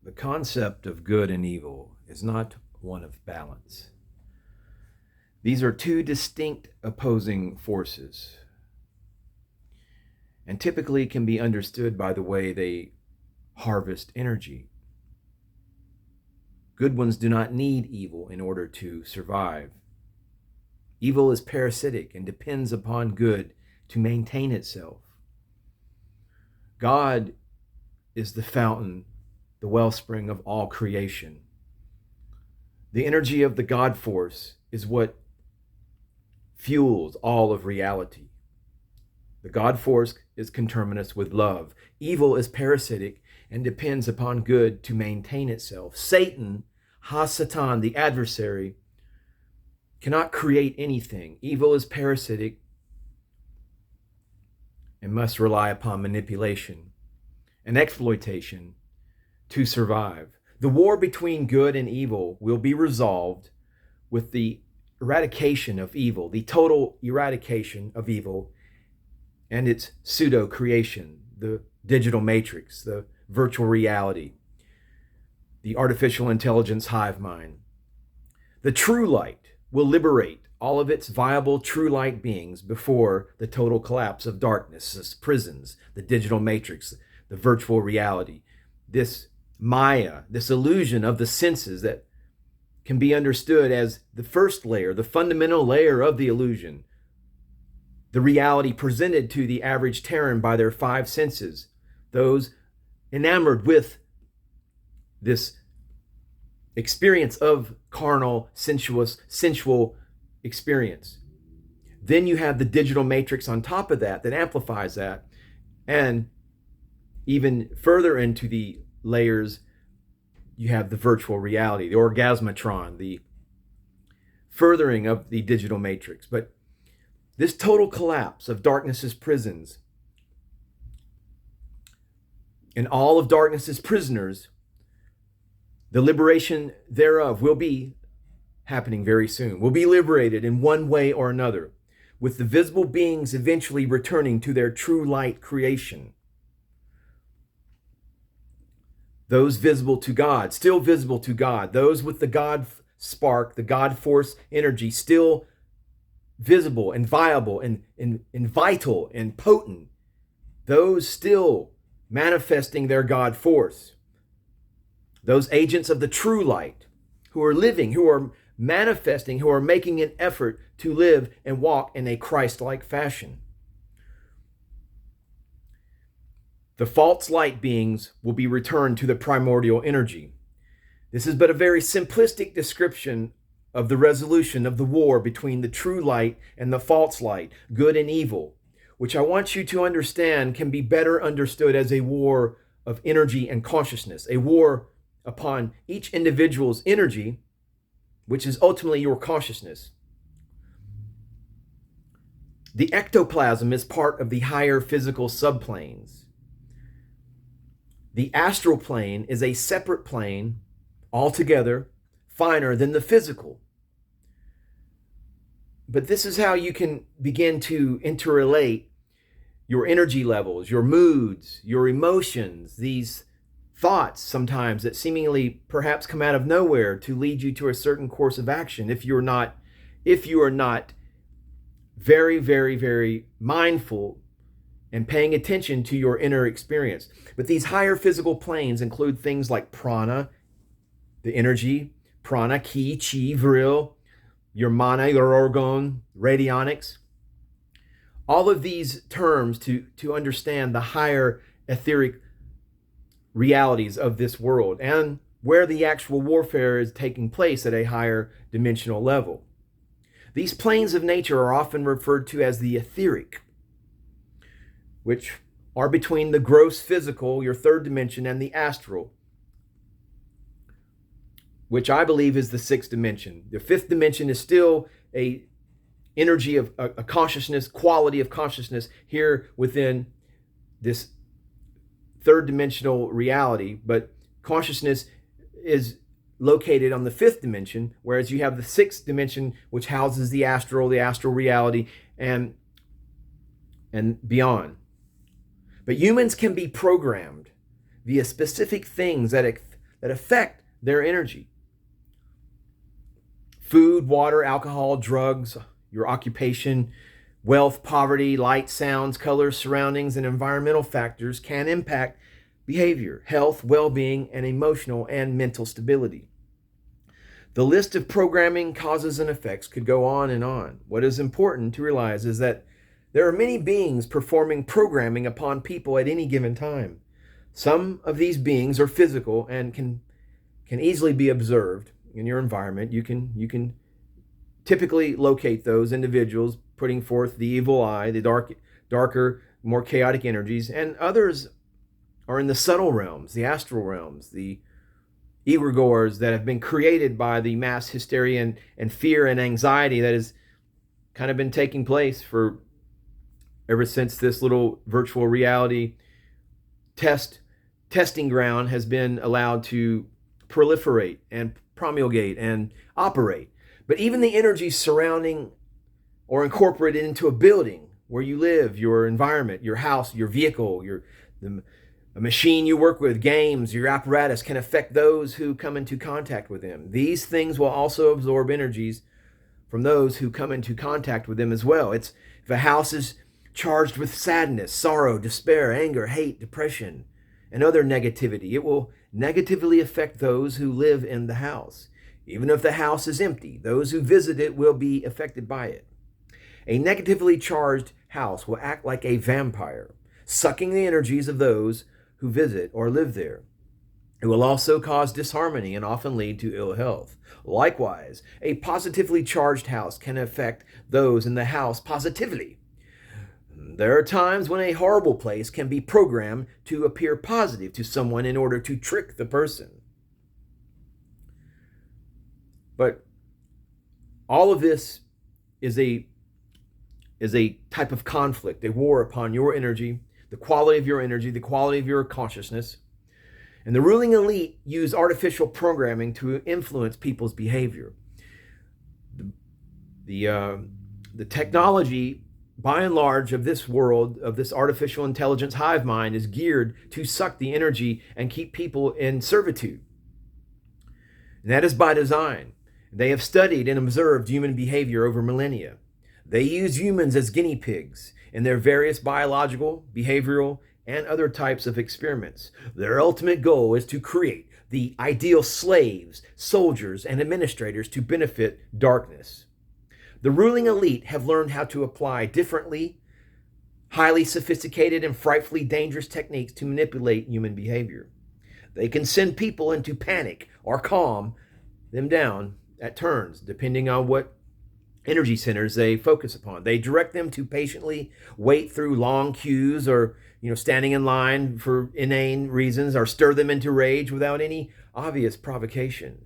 The concept of good and evil is not one of balance. These are two distinct opposing forces, and typically can be understood by the way they harvest energy. Good ones do not need evil in order to survive. Evil is parasitic and depends upon good to maintain itself. God is the fountain, the wellspring of all creation. The energy of the God force is what fuels all of reality. The God force is conterminous with love. Evil is parasitic and depends upon good to maintain itself. Satan, Ha-Satan, the adversary, cannot create anything. Evil is parasitic and must rely upon manipulation and exploitation to survive. The war between good and evil will be resolved with the eradication of evil, the total eradication of evil and its pseudo-creation, the digital matrix, the virtual reality, the artificial intelligence hive mind. The true light will liberate all of its viable true light beings before the total collapse of darkness, its prisons, the digital matrix, the virtual reality, this Maya, this illusion of the senses that can be understood as the first layer, the fundamental layer of the illusion, the reality presented to the average Terran by their five senses, those enamored with this experience of carnal, sensual experience. Then you have the digital matrix on top of that amplifies that, and even further into the layers, you have the virtual reality, the orgasmatron, the furthering of the digital matrix. But this total collapse of darkness's prisons and all of darkness's prisoners, the liberation thereof will be happening very soon. Will be liberated in one way or another, with the visible beings eventually returning to their true light creation. Those visible to God, still visible to God. Those with the God spark, the God force energy, still visible and viable and vital and potent. Those still manifesting their God force. Those agents of the true light who are living, who are manifesting, who are making an effort to live and walk in a Christ-like fashion. The false light beings will be returned to the primordial energy. This is but a very simplistic description of the resolution of the war between the true light and the false light, good and evil, which I want you to understand can be better understood as a war of energy and consciousness, a war upon each individual's energy, which is ultimately your consciousness. The ectoplasm is part of the higher physical subplanes. The astral plane is a separate plane, altogether finer than the physical. But this is how you can begin to interrelate your energy levels, your moods, your emotions, these thoughts sometimes that seemingly perhaps come out of nowhere to lead you to a certain course of action if you are not very, very, very mindful and paying attention to your inner experience. But these higher physical planes include things like prana, the energy, prana, ki, chi, virile, your mana, your orgone, radionics. All of these terms to understand the higher etheric realities of this world and where the actual warfare is taking place at a higher dimensional level. These planes of nature are often referred to as the etheric, which are between the gross physical, your third dimension, and the astral, which I believe is the sixth dimension. The fifth dimension is still a energy of a consciousness, quality of consciousness here within this third dimensional reality, but consciousness is located on the fifth dimension, whereas you have the sixth dimension, which houses the astral reality, and beyond. But humans can be programmed via specific things that that affect their energy. Food, water, alcohol, drugs, your occupation, wealth, poverty, light, sounds, colors, surroundings, and environmental factors can impact behavior, health, well-being, and emotional and mental stability. The list of programming causes and effects could go on and on. What is important to realize is that there are many beings performing programming upon people at any given time. Some of these beings are physical and can easily be observed in your environment. You can typically locate those individuals putting forth the evil eye, the darker, more chaotic energies, and others are in the subtle realms, the astral realms, the egregores that have been created by the mass hysteria and fear and anxiety that has kind of been taking place for ever since this little virtual reality testing ground has been allowed to proliferate and promulgate and operate. But even the energies surrounding or incorporated into a building where you live, your environment, your house, your vehicle, the machine you work with, games, your apparatus can affect those who come into contact with them. These things will also absorb energies from those who come into contact with them as well. If a house is charged with sadness, sorrow, despair, anger, hate, depression, and other negativity, it will negatively affect those who live in the house. Even if the house is empty, those who visit it will be affected by it. A negatively charged house will act like a vampire, sucking the energies of those who visit or live there. It will also cause disharmony and often lead to ill health. Likewise, a positively charged house can affect those in the house positively. There are times when a horrible place can be programmed to appear positive to someone in order to trick the person. But all of this is a type of conflict, a war upon your energy, the quality of your energy, the quality of your consciousness. And the ruling elite use artificial programming to influence people's behavior. The technology, by and large, of this world, of this artificial intelligence hive mind, is geared to suck the energy and keep people in servitude. And that is by design. They have studied and observed human behavior over millennia. They use humans as guinea pigs in their various biological, behavioral, and other types of experiments. Their ultimate goal is to create the ideal slaves, soldiers, and administrators to benefit darkness. The ruling elite have learned how to apply differently, highly sophisticated and frightfully dangerous techniques to manipulate human behavior. They can send people into panic or calm them down at turns, depending on what energy centers they focus upon. They direct them to patiently wait through long queues or standing in line for inane reasons, or stir them into rage without any obvious provocation.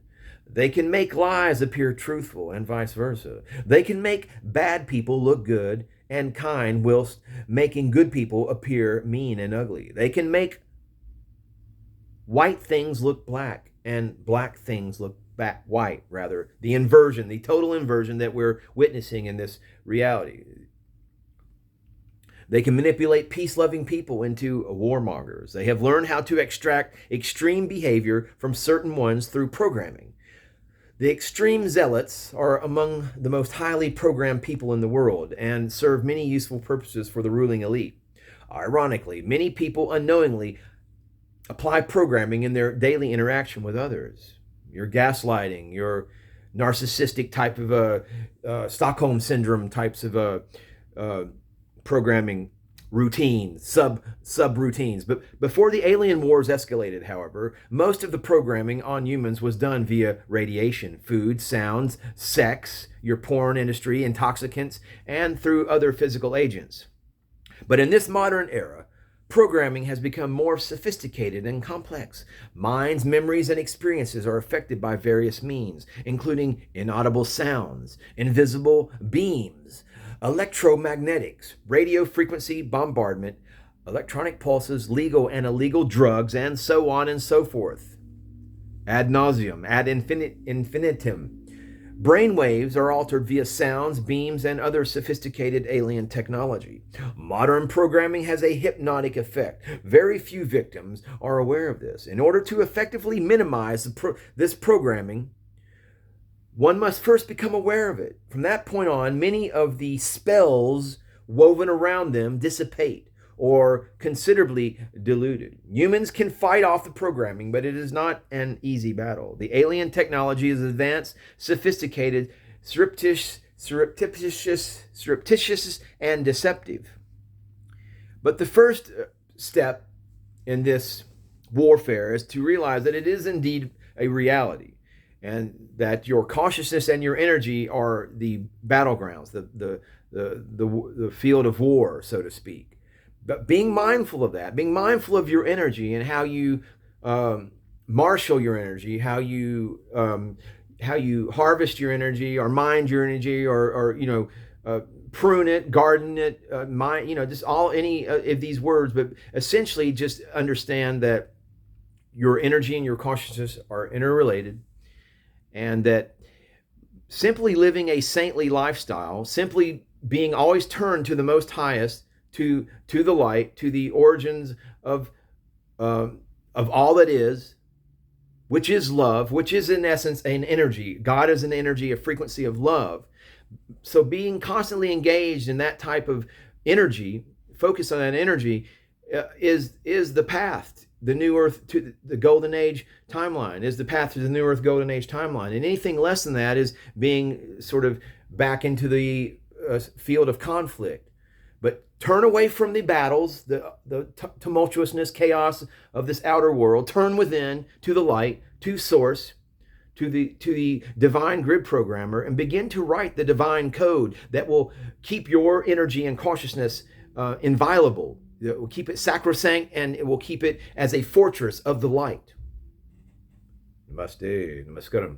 They can make lies appear truthful and vice versa. They can make bad people look good and kind whilst making good people appear mean and ugly. They can make white things look black and black things look white, rather. The inversion, the total inversion that we're witnessing in this reality. They can manipulate peace-loving people into warmongers. They have learned how to extract extreme behavior from certain ones through programming. The extreme zealots are among the most highly programmed people in the world and serve many useful purposes for the ruling elite. Ironically, many people unknowingly apply programming in their daily interaction with others. Your gaslighting, your narcissistic type of Stockholm syndrome types of programming routines, sub-routines. But before the alien wars escalated, however, most of the programming on humans was done via radiation, food, sounds, sex, your porn industry, intoxicants, and through other physical agents. But in this modern era, programming has become more sophisticated and complex. Minds, memories, and experiences are affected by various means, including inaudible sounds, invisible beams, electromagnetics, radio frequency bombardment, electronic pulses, legal and illegal drugs, and so on and so forth. Ad nauseum, ad infinitum. Brain waves are altered via sounds, beams, and other sophisticated alien technology. Modern programming has a hypnotic effect. Very few victims are aware of this. In order to effectively minimize this programming, one must first become aware of it. From that point on, many of the spells woven around them dissipate or considerably diluted. Humans can fight off the programming, but it is not an easy battle. The alien technology is advanced, sophisticated, surreptitious, and deceptive. But the first step in this warfare is to realize that it is indeed a reality, and that your consciousness and your energy are the battlegrounds, the field of war, so to speak. But being mindful of that, being mindful of your energy and how you marshal your energy, how you harvest your energy, or mind your energy, or prune it, garden it, just all any of these words. But essentially, just understand that your energy and your consciousness are interrelated, and that simply living a saintly lifestyle, simply being always turned to the most highest, to the light, to the origins of all that is, which is love, which is in essence an energy. God is an energy, a frequency of love. So being constantly engaged in that type of energy, focus on that energy, is the path, the new earth to the golden age timeline, is the path to the new earth golden age timeline. And anything less than that is being sort of back into the field of conflict. But turn away from the battles, the tumultuousness, chaos of this outer world. Turn within to the light, to source, to the divine grid programmer, and begin to write the divine code that will keep your energy and consciousness inviolable. It will keep it sacrosanct, and it will keep it as a fortress of the light. Namaste, namaskaram.